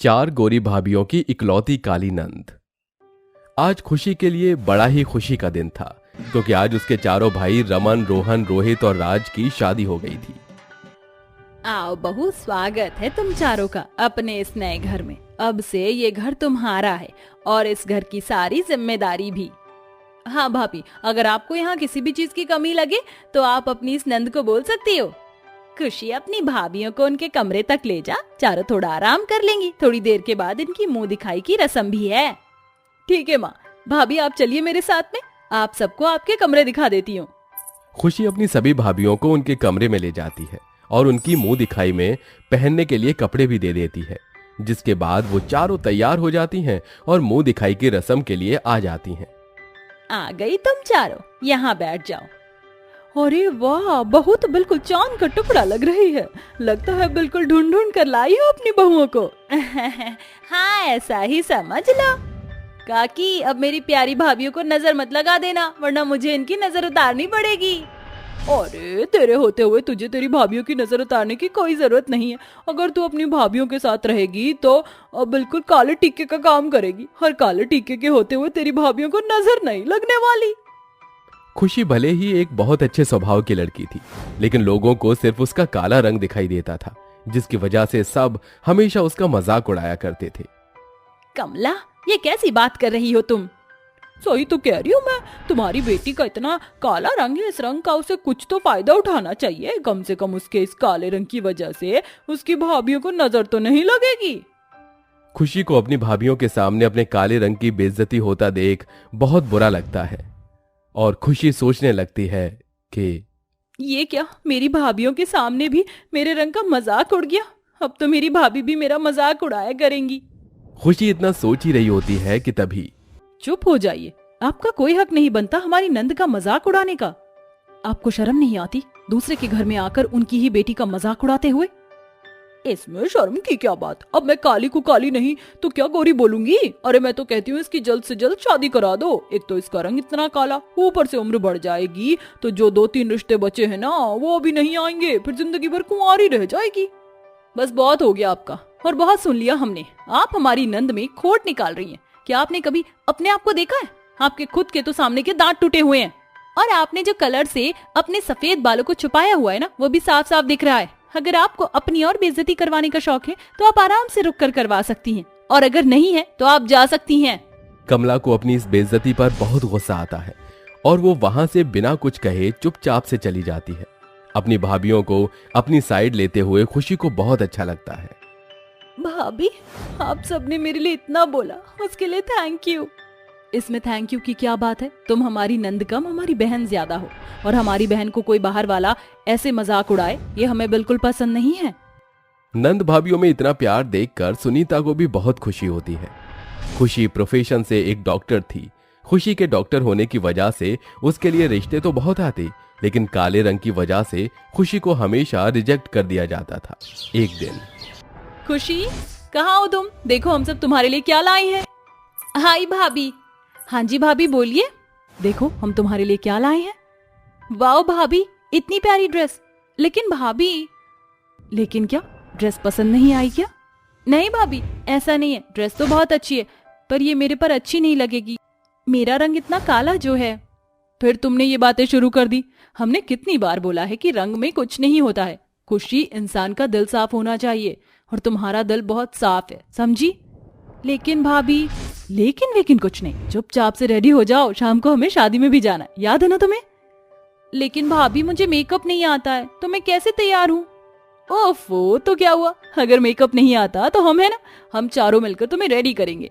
चार गोरी भाभीयों की इकलौती काली नंद। आज खुशी के लिए बड़ा ही खुशी का दिन था, क्योंकि आज उसके चारों भाई रमन, रोहन, रोहित और राज की शादी हो गई थी। आओ बहू, स्वागत है तुम चारों का अपने इस नए घर में। अब से ये घर तुम्हारा है और इस घर की सारी जिम्मेदारी भी। हाँ भाभी, अगर आपको यहाँ किसी भी चीज की कमी लगे तो आप अपनी इस नंद को बोल सकती हो। खुशी, अपनी भाभियों को उनके कमरे तक ले जा, चारों थोड़ा आराम कर लेंगी। थोड़ी देर के बाद इनकी मुंह दिखाई की रस्म भी है। ठीक है माँ। भाभी आप चलिए मेरे साथ में, आप सबको आपके कमरे दिखा देती हूँ। खुशी अपनी सभी भाभियों को उनके कमरे में ले जाती है और उनकी मुंह दिखाई में पहनने के लिए कपड़े भी दे देती है, जिसके बाद वो चारों तैयार हो जाती हैं और मुंह दिखाई की रस्म के लिए आ जाती हैं। आ गई तुम चारों, यहाँ बैठ जाओ। अरे वाह, बहू तो बिल्कुल चांद का टुकड़ा लग रही है। लगता है बिल्कुल ढूंढ ढूंढ कर लाई हो अपनी बहुओं को। हाँ, ऐसा ही समझ लो। काकी, अब मेरी प्यारी भाभियों को नजर मत लगा देना, वरना मुझे इनकी नजर उतारनी पड़ेगी। अरे, तेरे होते हुए तुझे तेरी भाभियों की नजर उतारने की कोई जरूरत नहीं है। अगर तू अपनी भाभियों के साथ रहेगी तो बिल्कुल काले टीके का काम करेगी। हर काले टीके के होते हुए तेरी भाभियों को नजर नहीं लगने वाली। खुशी भले ही एक बहुत अच्छे स्वभाव की लड़की थी, लेकिन लोगों को सिर्फ उसका काला रंग दिखाई देता था, जिसकी वजह से सब हमेशा उसका मजाक उड़ाया करते थे। कमला, ये कैसी बात कर रही हो तुम? सही तो कह रही हूँ मैं। तुम्हारी बेटी का इतना काला रंग है, इस रंग का उसे कुछ तो फायदा उठाना चाहिए। कम से कम उसके इस काले रंग की वजह से उसकी भाभियों को नजर तो नहीं लगेगी। खुशी को अपनी भाभियों के सामने अपने काले रंग की बेइज्जती होता देख बहुत बुरा लगता है और खुशी सोचने लगती है कि ये क्या, मेरी भाभियों के सामने भी मेरे रंग का मजाक उड़ गया। अब तो मेरी भाभी भी मेरा मजाक उड़ाया करेंगी। खुशी इतना सोच ही रही होती है कि तभी चुप हो जाइए, आपका कोई हक नहीं बनता हमारी नंद का मजाक उड़ाने का। आपको शर्म नहीं आती दूसरे के घर में आकर उनकी ही बेटी का मजाक उड़ाते हुए? इसमें शर्म की क्या बात? अब मैं काली को काली नहीं तो क्या गोरी बोलूंगी? अरे मैं तो कहती हूँ इसकी जल्द से जल्द शादी करा दो। एक तो इसका रंग इतना काला, ऊपर से उम्र बढ़ जाएगी तो जो 2-3 रिश्ते बचे हैं ना, वो भी नहीं आएंगे, फिर जिंदगी भर कुंवारी रह जाएगी। बस बहुत हो गया आपका, और बहुत सुन लिया हमने। आप हमारी नंद में खोट निकाल रही हैं। क्या आपने कभी अपने आप को देखा है? आपके खुद के तो सामने के दांत टूटे हुए हैं, और आपने जो कलर से अपने सफेद बालों को छुपाया हुआ है ना, वो भी साफ साफ दिख रहा है। अगर आपको अपनी और बेइज्जती करवाने का शौक है तो आप आराम से रुक कर करवा सकती हैं, और अगर नहीं है तो आप जा सकती हैं। कमला को अपनी इस बेइज्जती पर बहुत गुस्सा आता है और वो वहां से बिना कुछ कहे चुपचाप से चली जाती है। अपनी भाभियों को अपनी साइड लेते हुए खुशी को बहुत अच्छा लगता है। भाभी, आप सबने मेरे लिए इतना बोला, उसके लिए थैंक यू। इसमें थैंक यू की क्या बात है? तुम हमारी नंद कम, हमारी बहन ज्यादा हो, और हमारी बहन को कोई बाहर वाला ऐसे मजाक उड़ाए, ये हमें बिल्कुल पसंद नहीं है। नंद भाभियों में इतना प्यार देखकर सुनीता को भी बहुत खुशी होती है। खुशी प्रोफेशन से एक डॉक्टर थी। खुशी के डॉक्टर होने की वजह से उसके लिए रिश्ते तो बहुत आते, लेकिन काले रंग की वजह से खुशी को हमेशा रिजेक्ट कर दिया जाता था। एक दिन, खुशी, कहाँ हो तुम? देखो हम सब तुम्हारे लिए क्या लाए हैं। हाय भाभी। हाँ जी भाभी, बोलिए। देखो हम तुम्हारे लिए क्या लाए हैं। वाओ भाभी, इतनी प्यारी ड्रेस। लेकिन भाभी, लेकिन क्या, ड्रेस पसंद नहीं आई क्या? नहीं भाभी, ऐसा नहीं है, ड्रेस तो बहुत अच्छी है, पर ये मेरे पर अच्छी नहीं लगेगी। मेरा रंग इतना काला जो है। फिर तुमने ये बातें शुरू कर दी। हमने कितनी बार बोला है कि रंग में कुछ नहीं होता है। खुशी, इंसान का दिल साफ होना चाहिए, और तुम्हारा दिल बहुत साफ है, समझी? लेकिन भाभी, लेकिन कुछ नहीं, चुपचाप से रेडी हो जाओ, शाम को हमें शादी में भी जाना है, याद है ना तुम्हें? लेकिन भाभी, मुझे मेकअप नहीं आता है, तो मैं कैसे तैयार हूँ? ओफो, तो क्या हुआ? अगर मेकअप नहीं आता तो हम है ना, हम चारों मिलकर तुम्हें रेडी करेंगे।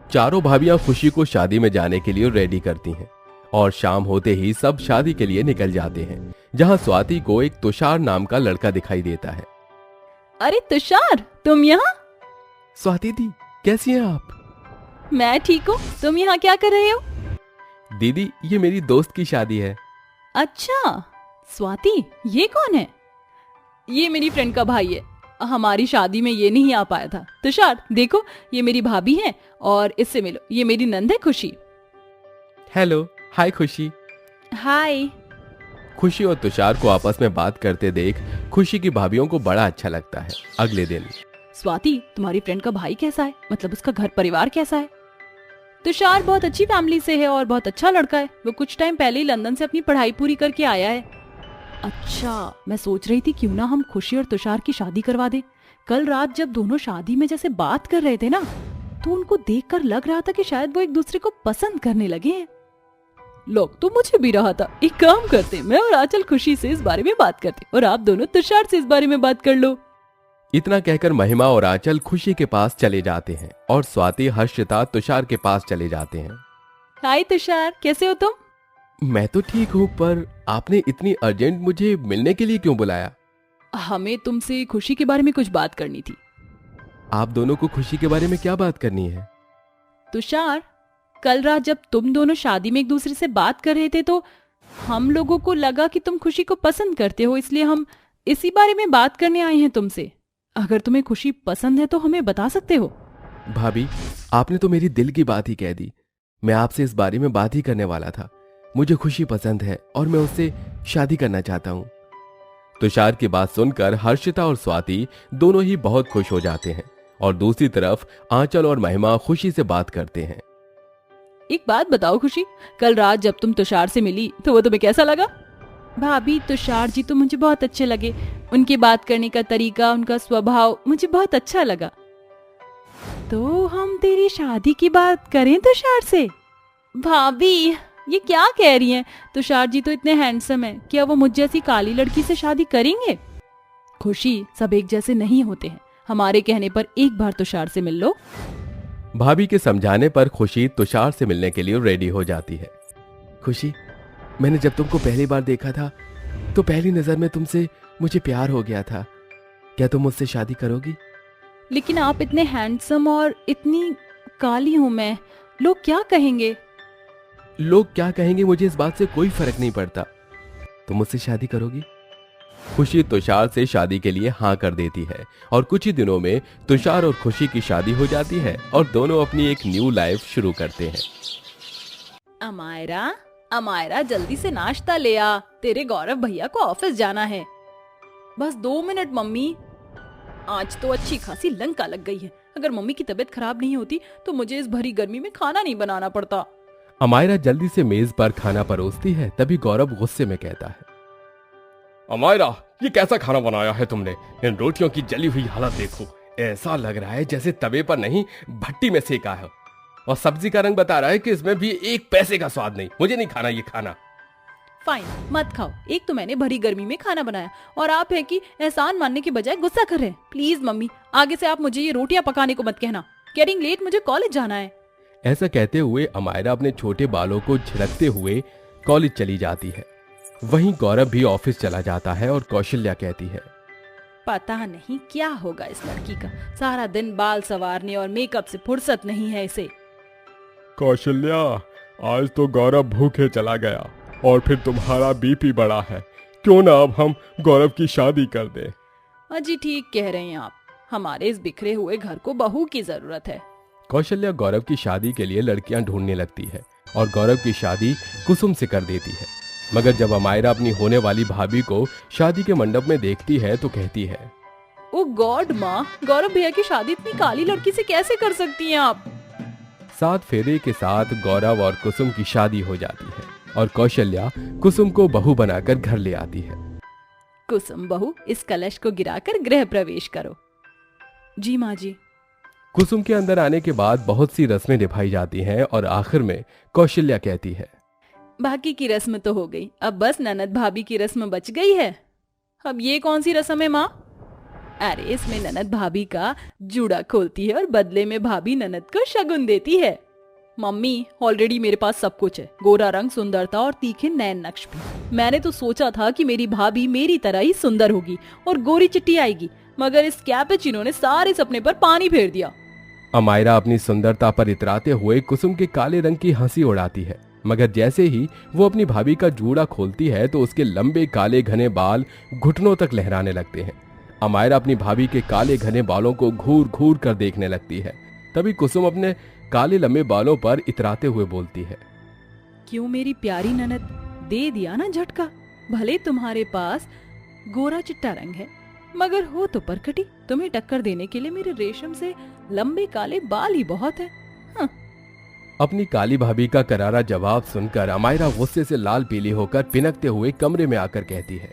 चारों भाभियां खुशी को शादी में जाने के लिए रेडी करती हैं और शाम होते ही सब शादी के लिए निकल जाते हैं, जहां स्वाति को एक तुषार नाम का लड़का दिखाई देता है। अरे तुषार, तुम यहाँ? स्वाति दी, कैसी हैं आप? मैं ठीक हूँ, तुम यहाँ क्या कर रहे हो? दीदी, ये मेरी दोस्त की शादी है। अच्छा स्वाति, ये कौन है? ये मेरी फ्रेंड का भाई है, हमारी शादी में ये नहीं आ पाया था। तुषार देखो, ये मेरी भाभी है, और इससे मिलो, ये मेरी नंद है खुशी। हेलो, हाय खुशी। हाय। खुशी और तुषार को आपस में बात करते देख खुशी की भाभियों को बड़ा अच्छा लगता है। अगले दिन, स्वाति, तुम्हारी फ्रेंड का भाई कैसा है, मतलब उसका घर परिवार कैसा है? तुषार बहुत अच्छी फैमिली से है और बहुत अच्छा लड़का है। वो कुछ टाइम पहले ही लंदन से अपनी पढ़ाई पूरी करके आया है। अच्छा, मैं सोच रही थी क्यों ना हम खुशी और तुषार की शादी करवा दें। कल रात जब दोनों शादी में जैसे बात कर रहे थे ना, तो उनको देखकर लग रहा था कि शायद वो एक दूसरे को पसंद करने लगे हैं। लोग तो मुझे भी रहा था। एक काम करते, मैं और आंचल खुशी से इस बारे में बात करते और आप दोनों तुषार से इस बारे में बात कर लो। इतना कहकर महिमा और आंचल खुशी के पास चले जाते हैं और स्वाति हर्षिता तुषार के पास चले जाते हैं। हाय तुषार, कैसे हो तुम? मैं तो ठीक हूँ, पर आपने इतनी अर्जेंट मुझे मिलने के लिए क्यों बुलाया? हमें तुमसे खुशी के बारे में कुछ बात करनी थी। आप दोनों को खुशी के बारे में क्या बात करनी है? तुषार, कल रात जब तुम दोनों शादी में एक दूसरे से बात कर रहे थे तो हम लोगों को लगा कि तुम खुशी को पसंद करते हो, इसलिए हम इसी बारे में बात करने आए हैं तुमसे। अगर तुम्हें खुशी पसंद है तो हमें बता सकते हो। भाभी, आपने तो मेरी दिल की बात ही कह दी। मैं आपसे इस बारे में बात ही करने वाला था। मुझे खुशी पसंद है और मैं उससे शादी करना चाहता हूँ। तुषार की बात सुनकर हर्षिता और स्वाति दोनों ही बहुत खुश हो जाते हैं और दूसरी तरफ आंचल और महिमा खुशी से बात करते हैं। एक बात बताओ खुशी, कल रात जब तुम तुषार से मिली तो वो तुम्हें कैसा लगा? भाभी, तुषार जी तो मुझे बहुत अच्छे लगे। उनकी बात करने का तरीका, उनका स्वभाव मुझे बहुत अच्छा लगा। तो हम तेरी शादी की बात करें तुषार से? भाभी, ये क्या कह रही हैं? तुषार जी तो इतने हैंडसम हैं, क्या वो मुझ जैसी काली लड़की से शादी करेंगे? खुशी, सब एक जैसे नहीं होते हैं। हमारे कहने पर एक बार तुषार से मिल लो। भाभी के समझाने पर खुशी तुषार से मिलने के लिए रेडी हो जाती है। खुशी, मैंने जब तुमको पहली बार देखा था तो पहली नजर में तुमसे मुझे प्यार हो गया था। क्या तुम मुझसे शादी करोगी? लेकिन आप इतने हैंडसम और इतनी काली हूं मैं, लोग क्या कहेंगे? लोग क्या कहेंगे मुझे इस बात से कोई फर्क नहीं पड़ता। तुम मुझसे शादी करोगी? खुशी तुषार से शादी के लिए हाँ कर देती है और कुछ ही दिनों में तुषार और खुशी की शादी हो जाती है और दोनों अपनी एक न्यू लाइफ शुरू करते हैं। अमायरा, अमायरा, जल्दी से नाश्ता ले आ, तेरे गौरव भैया को ऑफिस जाना है। बस 2 मिनट मम्मी। आज तो अच्छी खासी लंका लग गई है। अगर मम्मी की तबीयत खराब नहीं होती तो मुझे इस भरी गर्मी में खाना नहीं बनाना पड़ता। अमायरा जल्दी से मेज पर खाना परोसती है, तभी गौरव गुस्से में कहता है, अमायरा, ये कैसा खाना बनाया है तुमने? इन रोटियों की जली हुई हालत देखो, ऐसा लग रहा है जैसे तवे पर नहीं भट्टी में सेका है। और सब्जी का रंग बता रहा है कि इसमें भी 1 पैसे का स्वाद नहीं। मुझे नहीं खाना ये खाना। फाइन, मत खाओ। एक तो मैंने भरी गर्मी में खाना बनाया और आप है कि एहसान मानने के बजाय गुस्सा कर रहे हैं। प्लीज मम्मी, आगे से आप मुझे ये रोटियां पकाने को मत कहना। गेटिंग लेट, मुझे कॉलेज जाना है। ऐसा कहते हुए अमायरा अपने छोटे बालों को झिड़कते हुए कॉलेज चली जाती है। वहीं गौरव भी ऑफिस चला जाता है और कौशल्या कहती है, पता नहीं क्या होगा इस लड़की का, सारा दिन बाल संवारने और मेकअप से फुर्सत नहीं है इसे। कौशल्या, आज तो गौरव भूखे चला गया और फिर तुम्हारा बीपी बढ़ा है। क्यों ना अब हम गौरव की शादी कर दें? अजी ठीक कह रहे हैं आप, हमारे इस बिखरे हुए घर को बहू की जरूरत है। कौशल्या गौरव की शादी के लिए लड़कियां ढूंढने लगती है और गौरव की शादी कुसुम से कर देती है। मगर जब अमायरा अपनी होने वाली भाभी को शादी के मंडप में देखती है तो कहती है, ओ गॉड माँ, गौरव भैया की शादी इतनी काली लड़की से कैसे कर सकती हैं आप? 7 फेरे के साथ गौरव और कुसुम की शादी हो जाती है और कौशल्या कुसुम को बहू बनाकर घर ले आती है। कुसुम बहू, इस कलश को गिराकर गृह प्रवेश करो। जी माँ जी। कुसुम के अंदर आने के बाद बहुत सी रस्में निभाई जाती हैं और आखिर में कौशल्या कहती है, बाकी की रस्म तो हो गई, अब बस ननद भाभी की रस्म बच गई है। अब ये कौन सी रस्म है माँ? अरे इसमें ननद भाभी का जूड़ा खोलती है और बदले में भाभी ननद को शगुन देती है। मम्मी, ऑलरेडी मेरे पास सब कुछ है, गोरा रंग, सुंदरता और तीखे नैन नक्श भी। मैंने तो सोचा था कि मेरी भाभी मेरी तरह ही सुंदर होगी और गोरी चिट्टी आएगी, मगर इस कैपेचिनो ने सारे सपने पर पानी फेर दिया। अमायरा अपनी सुंदरता पर इतराते हुए कुसुम के काले रंग की हंसी उड़ाती है, मगर जैसे ही वो अपनी भाभी का जूड़ा खोलती है तो उसके लंबे काले घने बाल घुटनों तक लहराने लगते हैं। अमायरा अपनी भाभी के काले घने बालों को घूर घूर कर देखने लगती है। तभी कुसुम अपने काले लंबे बालों पर इतराते हुए बोलती है, क्यों मेरी प्यारी ननद, दे दिया ना झटका। भले तुम्हारे पास गोरा चिट्टा रंग है, मगर हो तो परकटी, तुम्हें टक्कर देने के लिए मेरे रेशम से लंबे काले बाल ही बहुत है। अपनी काली भाभी का करारा जवाब सुनकर अमायरा गुस्से से लाल पीली होकर पिनकते हुए कमरे में आकर कहती है,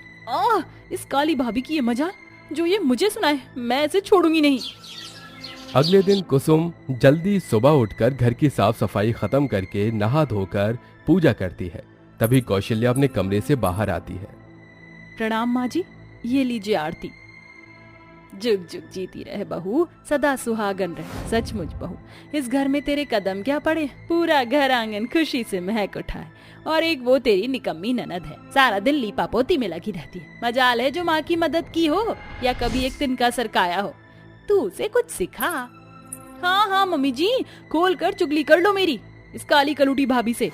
इस काली भाभी की ये मजाल जो ये मुझे सुनाए, मैं इसे छोड़ूंगी नहीं। अगले दिन कुसुम जल्दी सुबह उठकर घर की साफ सफाई खत्म करके नहा धोकर पूजा करती है। तभी कौशल्या अपने कमरे से बाहर आती है। प्रणाम माँ जी, ये लीजिए आरती। जुग जुग जीती रहे बहू, सदा सुहागन रहे। सचमुच बहू, इस घर में तेरे कदम क्या पड़े, पूरा घर आंगन खुशी से महक उठा है। और एक वो तेरी निकम्मी ननद है, सारा दिन लीपा पोती में लगी रहती है। मजाल है जो माँ की मदद की हो या कभी एक दिन का सरकाया हो। तू उसे कुछ सिखा। हाँ मम्मी जी, खोल कर चुगली कर लो मेरी इस काली कलूटी भाभी से।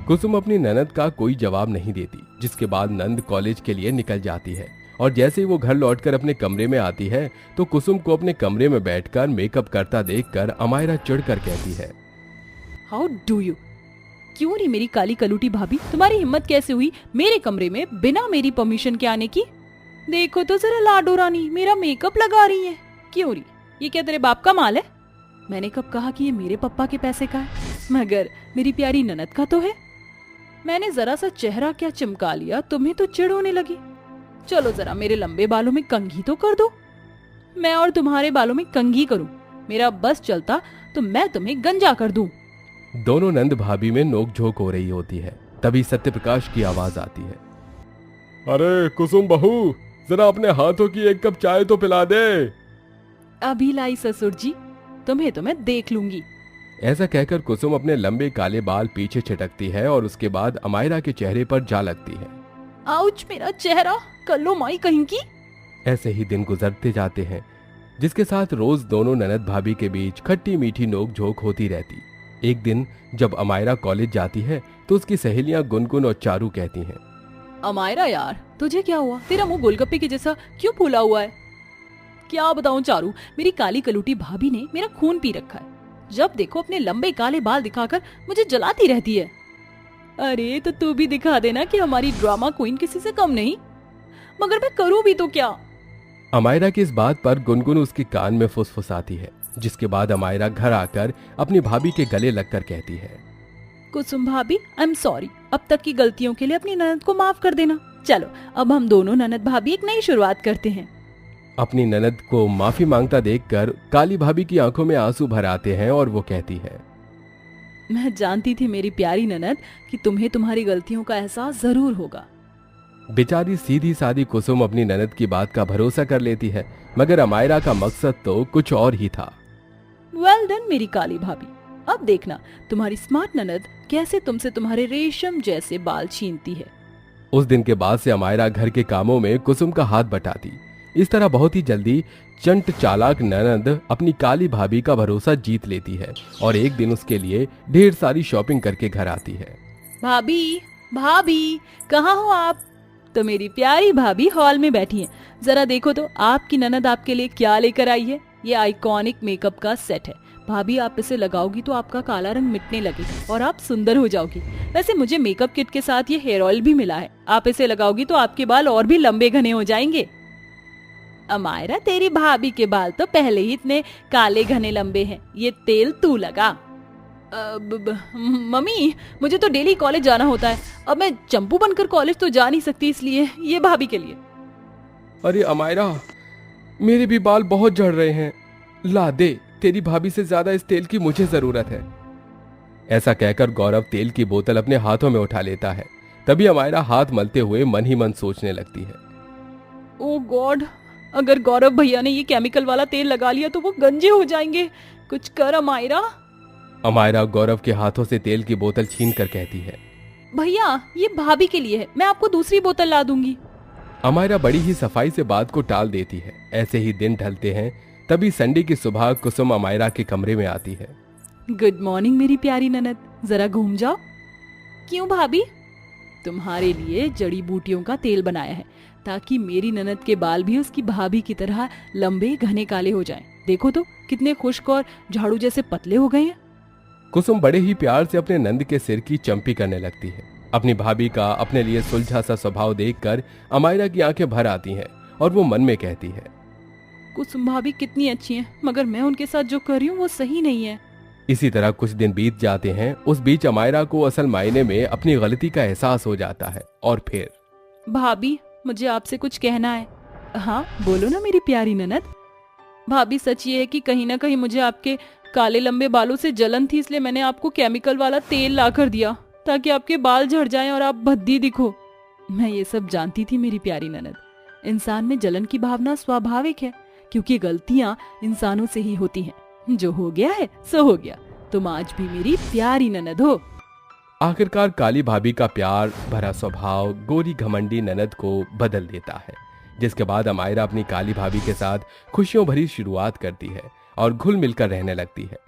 कुसुम अपनी ननद का कोई जवाब नहीं देती, जिसके बाद नंद कॉलेज के लिए निकल जाती है। और जैसे ही वो घर लौटकर अपने कमरे में आती है तो कुसुम को अपने कमरे में बैठकर मेकअप करता देखकर अमायरा चिढ़कर कहती है, हाउ डू यू, क्यों नहीं मेरी काली कलूटी भाभी, तुम्हारी हिम्मत कैसे हुई मेरे कमरे में बिना मेरी परमिशन के आने की। देखो तो जरा लाडो रानी मेरा मेकअप लगा रही है। क्यों रही, ये क्या तेरे बाप का माल है? मैंने कब कहा कि ये मेरे पप्पा के पैसे का है, मगर मेरी प्यारी ननद का तो है। मैंने जरा सा चेहरा क्या चिमका लिया, तुम्हें तो चिढ़ होने लगी। चलो जरा मेरे लंबे बालों में कंघी तो कर दो। मैं और तुम्हारे बालों में कंघी करूं, मेरा बस चलता तो मैं तुम्हें गंजा कर दूं। दोनों नंद भाभी में नोकझोंक हो रही होती है। तभी सत्यप्रकाश की आवाज आती है, अरे कुसुम बहू, जरा अपने हाथों की एक कप चाय तो पिला दे। अभी लाई ससुर जी, तुम्हें तो मैं देख लूंगी। ऐसा कहकर कुसुम अपने लंबे काले बाल पीछे छिटकती है और उसके बाद अमायरा के चेहरे पर जा लगती है। आउच मेरा चेहरा, कल्लो माई कहीं की। ऐसे ही दिन गुजरते जाते हैं, जिसके साथ रोज दोनों ननद भाभी के बीच खट्टी मीठी नोक-झोंक होती रहती। एक दिन जब अमायरा कॉलेज जाती है तो उसकी सहेलियां गुनगुन और चारू कहती हैं, अमायरा यार, तुझे क्या हुआ, तेरा मुंह गोलगप्पे के जैसा क्यों फूला हुआ है? क्या बताऊं चारू, मेरी काली कलूटी भाभी ने मेरा खून पी रखा है। जब देखो अपने लंबे काले बाल दिखाकर मुझे जलाती रहती है। अरे तो तू भी दिखा देना कि हमारी ड्रामा क्वीन किसी से कम नहीं। मगर मैं करूं भी तो क्या? अमायरा की इस बात पर गुनगुन उसके कान में फुसफुसाती है, जिसके बाद अमायरा घर आकर अपनी भाभी के गले लगकर कहती है, कुसुम भाभी, आई एम सॉरी, अब तक की गलतियों के लिए अपनी ननद को माफ कर देना। चलो अब हम दोनों ननद भाभी एक नई शुरुआत करते हैं। अपनी ननद को माफी मांगता देखकर काली भाभी की आंखों में आंसू भर आते हैं और वो कहती है, मैं जानती थी मेरी प्यारी ननद कि तुम्हें तुम्हारी गलतियों का एहसास जरूर होगा। बेचारी सीधी सादी कुसुम अपनी ननद की बात का भरोसा कर लेती है, मगर अमायरा का मकसद तो कुछ और ही था। वेल डन मेरी काली भाभी, अब देखना तुम्हारी स्मार्ट ननद कैसे तुमसे तुम्हारे रेशम जैसे बाल छीनती है। उस दिन के बाद से अमायरा घर के कामों में कुसुम का हाथ बटाती। इस तरह बहुत ही जल्दी चंट चालाक ननद अपनी काली भाभी का भरोसा जीत लेती है और एक दिन उसके लिए ढेर सारी शॉपिंग करके घर आती है। भाभी, भाभी, कहाँ हो आप? तो मेरी प्यारी भाभी हॉल में बैठी हैं। जरा देखो तो आपकी ननद आपके लिए क्या लेकर आई है। ये आइकॉनिक मेकअप का सेट है। भाभी, आप इसे लगाओगी तो आपका काला रंग मिटने लगेगा और आप सुंदर हो जाओगी। वैसे मुझे मेकअप किट के साथ ये हेयर ऑयल भी मिला है, आप इसे लगाओगी तो आपके बाल और भी लंबे घने हो जाएंगे। अमायरा, तेरी भाभी के बाल तो पहले ही इतने काले घने लंबे हैं, ये तेल तू लगा। मम्मी, मुझे तो डेली कॉलेज जाना होता है, अब मैं चंपू बनकर कॉलेज तो जा नहीं सकती, इसलिए ये भाभी के लिए। अरे अमायरा, मेरे भी बाल बहुत झड़ रहे हैं, ला दे, तेरी भाभी से ज्यादा इस तेल की मुझे जरूरत है। ऐसा कहकर गौरव तेल की बोतल अपने हाथों में उठा लेता है। तभी अमायरा हाथ मलते हुए मन ही मन सोचने लगती है, ओ गॉड, अगर गौरव भैया ने ये केमिकल वाला तेल लगा लिया तो वो गंजे हो जाएंगे। कुछ कर अमायरा। अमायरा गौरव के हाथों से तेल की बोतल छीन कर कहती है, भैया ये भाभी के लिए है, मैं आपको दूसरी बोतल ला दूंगी। अमायरा बड़ी ही सफाई से बात को टाल देती है। ऐसे ही दिन ढलते हैं। तभी संडे की सुबह कुसुम अमायरा के कमरे में आती है। गुड मॉर्निंग मेरी प्यारी ननद, जरा घूम जाओ। क्यों भाभी? तुम्हारे लिए जड़ी बूटियों का तेल बनाया है ताकि मेरी ननद के बाल भी उसकी भाभी की तरह लंबे घने काले हो जाएं। देखो तो कितने खुश्क और झाड़ू जैसे पतले हो गए हैं। कुसुम बड़े ही प्यार से अपने नंद के सिर की चंपी करने लगती है। अपनी भाभी का अपने लिए सुलझा सा स्वभाव देखकर अमायरा की आंखें भर आती हैं और वो मन में कहती है, कुसुम भाभी कितनी अच्छी हैं, मगर मैं उनके साथ जो कर रही हूँ वो सही नहीं है। इसी तरह कुछ दिन बीत जाते हैं। उस बीच अमायरा को असल मायने में अपनी गलती का एहसास हो जाता है और फिर, भाभी मुझे आपसे कुछ कहना है। हाँ बोलो ना मेरी प्यारी ननद। भाभी सच ये है कि कहीं ना कहीं मुझे आपके काले लंबे बालों से जलन थी, इसलिए मैंने आपको केमिकल वाला तेल ला कर दिया ताकि आपके बाल झड़ जाएं और आप भद्दी दिखो। मैं ये सब जानती थी मेरी प्यारी ननद। इंसान में जलन की भावना स्वाभाविक है, क्योंकि गलतियां इंसानों से ही होती हैं। जो हो गया है सो हो गया। तुम आज भी मेरी प्यारी ननद हो। आखिरकार काली भाभी का प्यार भरा स्वभाव गोरी घमंडी ननद को बदल देता है, जिसके बाद अमायरा अपनी काली भाभी के साथ खुशियों भरी शुरुआत करती है और घुल मिलकर रहने लगती है।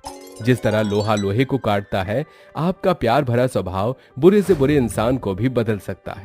जिस तरह लोहा लोहे को काटता है, आपका प्यार भरा स्वभाव बुरे से बुरे इंसान को भी बदल सकता है।